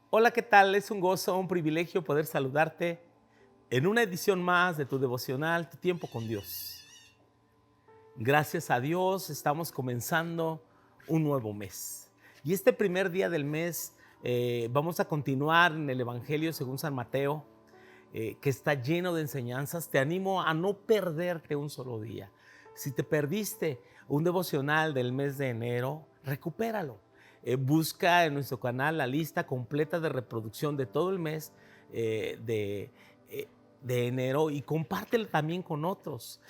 Hola, ¿qué tal? Es un gozo, un privilegio poder saludarte en una edición más de tu devocional, Tu tiempo con Dios. Gracias a Dios estamos comenzando un nuevo mes. Y este primer día del mes vamos a continuar en el Evangelio según San Mateo, que está lleno de enseñanzas. Te animo a no perderte un solo día. Si te perdiste un devocional del mes de enero, recupéralo. Busca en nuestro canal la lista completa de reproducción de todo el mes eh, de, eh, de enero y compártelo también con otros.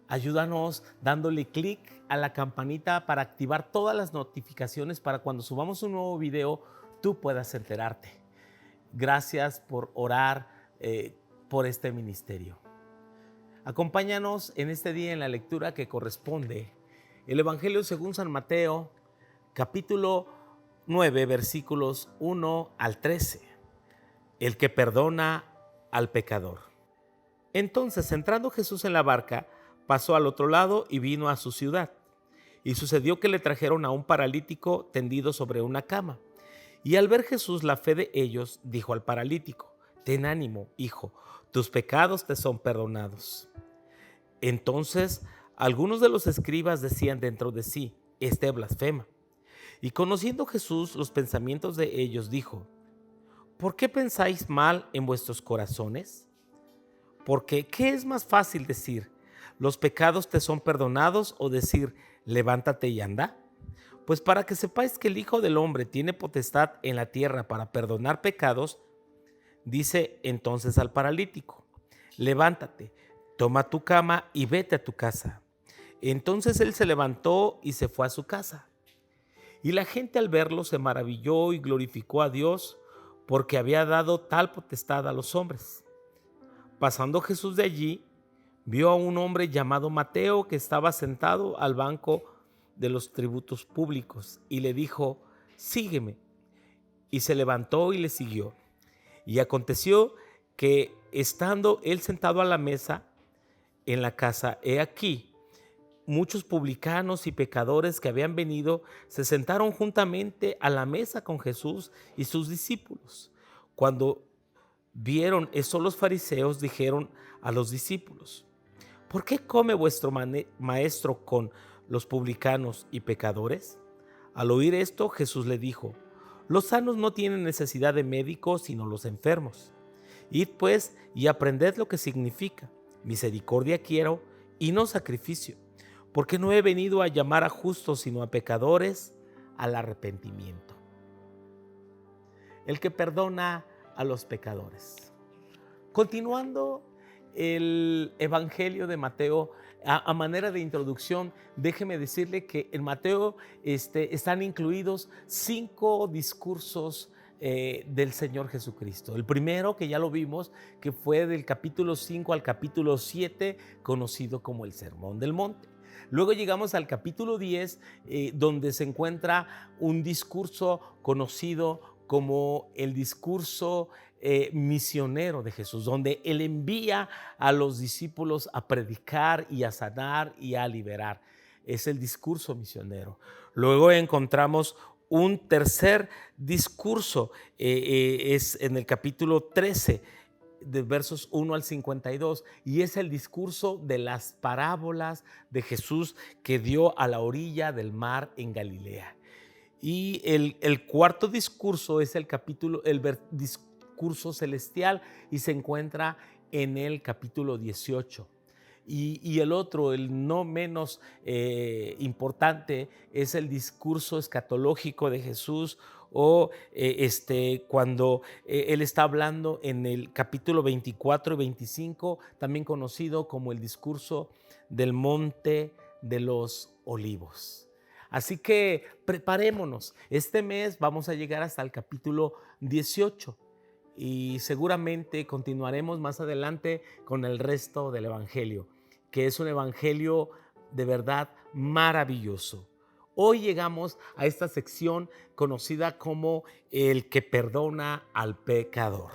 Ayúdanos dándole clic a la campanita para activar todas las notificaciones para cuando subamos un nuevo video tú puedas enterarte. Gracias por orar por este ministerio. Acompáñanos en este día en la lectura que corresponde el Evangelio según San Mateo, capítulo 9, versículos 1 al 13. El que perdona al pecador. Entonces, entrando Jesús en la barca, pasó al otro lado y vino a su ciudad. Y sucedió que le trajeron a un paralítico tendido sobre una cama. Y al ver Jesús la fe de ellos, dijo al paralítico: Ten ánimo, hijo, tus pecados te son perdonados. Entonces, algunos de los escribas decían dentro de sí: Este blasfema. Y conociendo Jesús los pensamientos de ellos, dijo: ¿Por qué pensáis mal en vuestros corazones? Porque, ¿qué es más fácil decir: Los pecados te son perdonados, o decir: Levántate y anda? Pues para que sepáis que el Hijo del Hombre tiene potestad en la tierra para perdonar pecados, dice entonces al paralítico: Levántate, toma tu cama y vete a tu casa. Entonces él se levantó y se fue a su casa. Y la gente al verlo se maravilló y glorificó a Dios porque había dado tal potestad a los hombres. Pasando Jesús de allí, vio a un hombre llamado Mateo que estaba sentado al banco de los tributos públicos y le dijo: Sígueme. Y se levantó y le siguió. Y aconteció que, estando él sentado a la mesa en la casa, he aquí, muchos publicanos y pecadores que habían venido se sentaron juntamente a la mesa con Jesús y sus discípulos. Cuando vieron eso, los fariseos dijeron a los discípulos: ¿Por qué come vuestro maestro con los publicanos y pecadores? Al oír esto, Jesús le dijo: Los sanos no tienen necesidad de médicos, sino los enfermos. Id pues y aprended lo que significa: misericordia quiero y no sacrificio, porque no he venido a llamar a justos, sino a pecadores al arrepentimiento. El que perdona a los pecadores. Continuando el Evangelio de Mateo, a manera de introducción, déjeme decirle que en Mateo están incluidos 5 discursos del Señor Jesucristo. El primero, que ya lo vimos, que fue del capítulo 5 al capítulo 7, conocido como el Sermón del Monte. Luego llegamos al capítulo 10, donde se encuentra un discurso conocido como el discurso misionero de Jesús, donde Él envía a los discípulos a predicar y a sanar y a liberar. Es el discurso misionero. Luego encontramos un tercer discurso, es en el capítulo 13, de versos 1 al 52, y es el discurso de las parábolas de Jesús que dio a la orilla del mar en Galilea. Y el cuarto discurso es discurso celestial, y se encuentra en el capítulo 18. Y el otro, el no menos importante, es el discurso escatológico de Jesús, o cuando él está hablando en el capítulo 24 y 25, también conocido como el discurso del Monte de los Olivos. Así que preparémonos. Este mes vamos a llegar hasta el capítulo 18 y seguramente continuaremos más adelante con el resto del Evangelio, que es un Evangelio de verdad maravilloso. Hoy llegamos a esta sección conocida como el que perdona al pecador.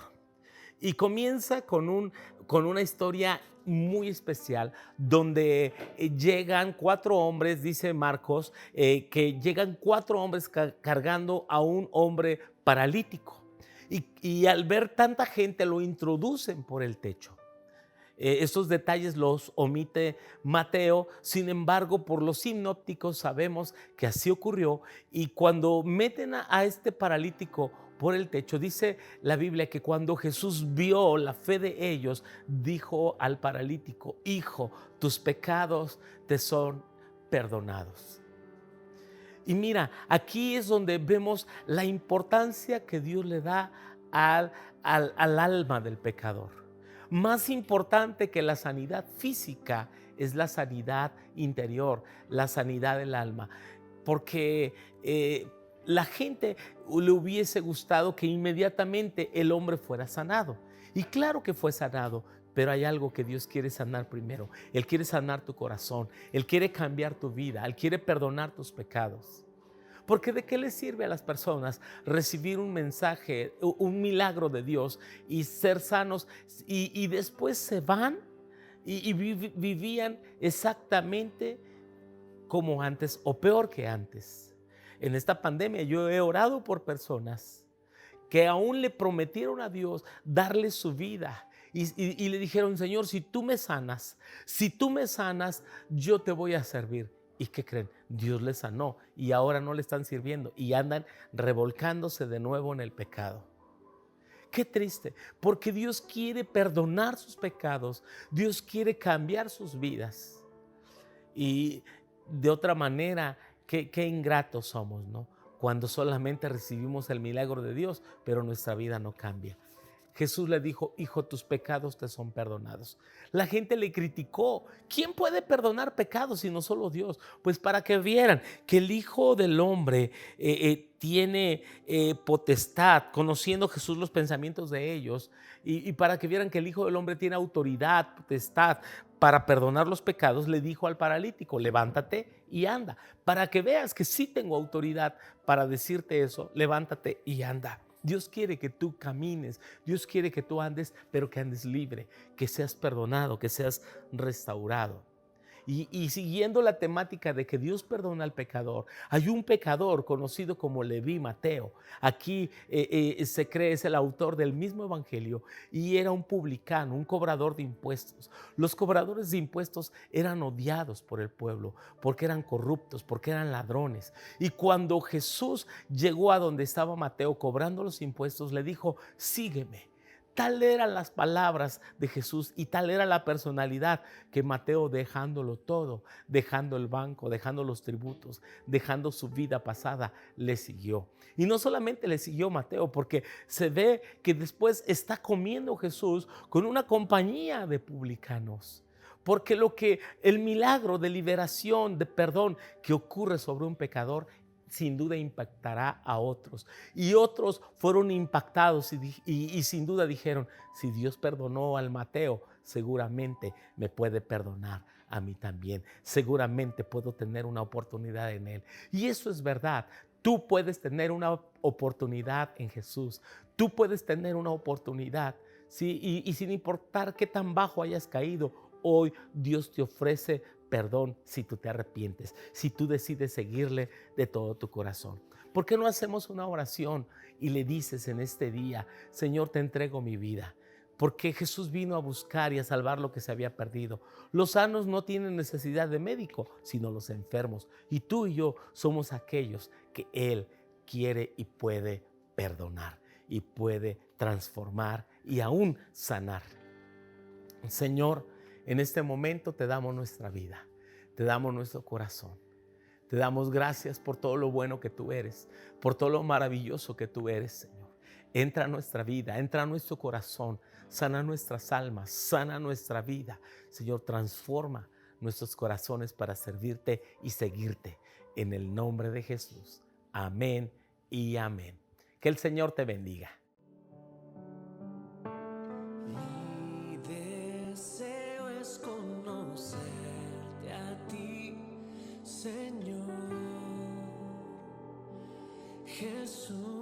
Y comienza con una historia muy especial donde llegan 4 hombres, dice Marcos, que llegan 4 hombres cargando a un hombre paralítico. Y al ver tanta gente lo introducen por el techo. Estos detalles los omite Mateo, sin embargo, por los sinópticos sabemos que así ocurrió. Y cuando meten a este paralítico por el techo, dice la Biblia que cuando Jesús vio la fe de ellos, dijo al paralítico: hijo, tus pecados te son perdonados. Y mira, aquí es donde vemos la importancia que Dios le da al alma del pecador. Más importante que la sanidad física es la sanidad interior, la sanidad del alma. Porque la gente le hubiese gustado que inmediatamente el hombre fuera sanado. Y claro que fue sanado, pero hay algo que Dios quiere sanar primero. Él quiere sanar tu corazón, Él quiere cambiar tu vida, Él quiere perdonar tus pecados. Porque ¿de qué le sirve a las personas recibir un mensaje, un milagro de Dios y ser sanos y después se van y vivían exactamente como antes o peor que antes? En esta pandemia yo he orado por personas que aún le prometieron a Dios darle su vida y le dijeron: Señor, si tú me sanas, yo te voy a servir. ¿Y qué creen? Dios les sanó y ahora no le están sirviendo y andan revolcándose de nuevo en el pecado. Qué triste, porque Dios quiere perdonar sus pecados, Dios quiere cambiar sus vidas. Y de otra manera, qué ingratos somos, ¿no? Cuando solamente recibimos el milagro de Dios, pero nuestra vida no cambia. Jesús le dijo: hijo, tus pecados te son perdonados. La gente le criticó: ¿quién puede perdonar pecados sino solo Dios? Pues para que vieran que el Hijo del Hombre tiene potestad, conociendo Jesús los pensamientos de ellos, y para que vieran que el Hijo del Hombre tiene autoridad, potestad para perdonar los pecados, le dijo al paralítico: levántate y anda. Para que veas que sí tengo autoridad para decirte eso, levántate y anda. Dios quiere que tú camines, Dios quiere que tú andes, pero que andes libre, que seas perdonado, que seas restaurado. Y siguiendo la temática de que Dios perdona al pecador, hay un pecador conocido como Leví, Mateo. Aquí se cree es el autor del mismo evangelio y era un publicano, un cobrador de impuestos. Los cobradores de impuestos eran odiados por el pueblo porque eran corruptos, porque eran ladrones. Y cuando Jesús llegó a donde estaba Mateo cobrando los impuestos, le dijo: sígueme. Tal eran las palabras de Jesús y tal era la personalidad que Mateo, dejándolo todo, dejando el banco, dejando los tributos, dejando su vida pasada, le siguió. Y no solamente le siguió Mateo, porque se ve que después está comiendo Jesús con una compañía de publicanos. Porque el milagro de liberación, de perdón que ocurre sobre un pecador, sin duda impactará a otros. Y otros fueron impactados y sin duda dijeron: si Dios perdonó al Mateo, seguramente me puede perdonar a mí también. Seguramente puedo tener una oportunidad en Él. Y eso es verdad. Tú puedes tener una oportunidad en Jesús. Tú puedes tener una oportunidad, ¿sí? Y sin importar qué tan bajo hayas caído, hoy Dios te ofrece perdón si tú te arrepientes, si tú decides seguirle de todo tu corazón. ¿Por qué no hacemos una oración y le dices en este día: Señor, te entrego mi vida? Porque Jesús vino a buscar y a salvar lo que se había perdido. Los sanos no tienen necesidad de médico, sino los enfermos. Y tú y yo somos aquellos que Él quiere y puede perdonar y puede transformar y aún sanar. Señor, en este momento te damos nuestra vida, te damos nuestro corazón. Te damos gracias por todo lo bueno que tú eres, por todo lo maravilloso que tú eres, Señor. Entra a nuestra vida, entra a nuestro corazón, sana nuestras almas, sana nuestra vida. Señor, transforma nuestros corazones para servirte y seguirte. En el nombre de Jesús. Amén y amén. Que el Señor te bendiga. Señor Jesús.